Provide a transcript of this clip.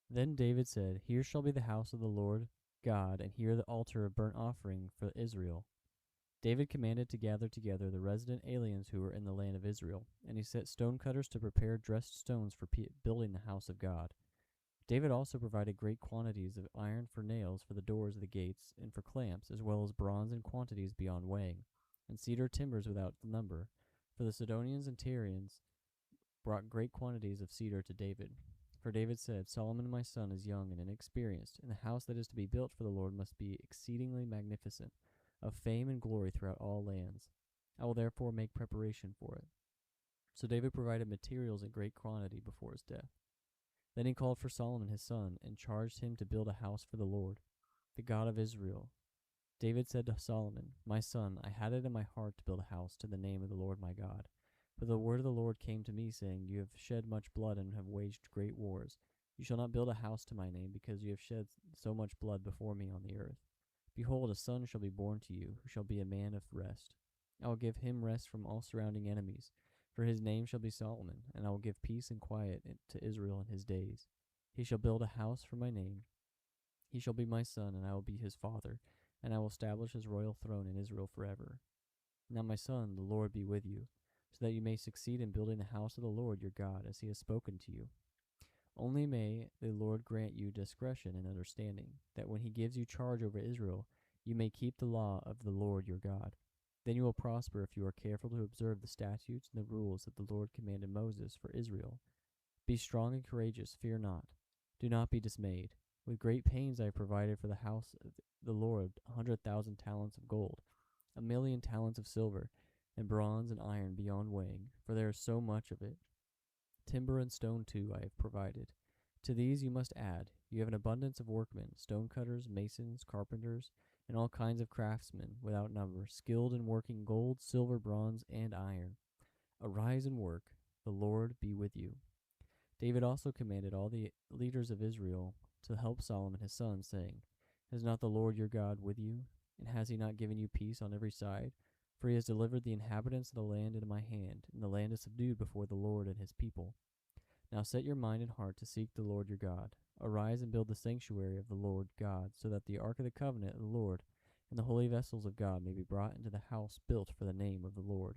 Then David said, Here shall be the house of the Lord God, and here the altar of burnt offering for Israel. David commanded to gather together the resident aliens who were in the land of Israel, and he set stone cutters to prepare dressed stones for building the house of God. David also provided great quantities of iron for nails for the doors of the gates and for clamps, as well as bronze in quantities beyond weighing, and cedar timbers without number. For the Sidonians and Tyrians brought great quantities of cedar to David. For David said, Solomon my son is young and inexperienced, and the house that is to be built for the Lord must be exceedingly magnificent, of fame and glory throughout all lands. I will therefore make preparation for it. So David provided materials in great quantity before his death. Then he called for Solomon his son, and charged him to build a house for the Lord, the God of Israel. David said to Solomon, My son, I had it in my heart to build a house to the name of the Lord my God. But the word of the Lord came to me, saying, You have shed much blood and have waged great wars. You shall not build a house to my name, because you have shed so much blood before me on the earth. Behold, a son shall be born to you, who shall be a man of rest. I will give him rest from all surrounding enemies, for his name shall be Solomon, and I will give peace and quiet to Israel in his days. He shall build a house for my name. He shall be my son, and I will be his father, and I will establish his royal throne in Israel forever. Now, my son, the Lord be with you, so that you may succeed in building the house of the Lord your God, as he has spoken to you. Only may the Lord grant you discretion and understanding, that when he gives you charge over Israel, you may keep the law of the Lord your God. Then you will prosper if you are careful to observe the statutes and the rules that the Lord commanded Moses for Israel. Be strong and courageous, fear not. Do not be dismayed. With great pains I have provided for the house of the Lord 100,000 talents of gold, 1,000,000 talents of silver, and bronze and iron beyond weighing, for there is so much of it. Timber and stone too I have provided. To these you must add, you have an abundance of workmen, stone cutters, masons, carpenters, and all kinds of craftsmen without number, skilled in working gold, silver, bronze, and iron. Arise and work. The Lord be with you. David also commanded all the leaders of Israel to help Solomon his son, saying, Is not the Lord your God with you? And has he not given you peace on every side? For he has delivered the inhabitants of the land into my hand, and the land is subdued before the Lord and his people. Now set your mind and heart to seek the Lord your God. Arise and build the sanctuary of the Lord God, so that the ark of the covenant of the Lord and the holy vessels of God may be brought into the house built for the name of the Lord.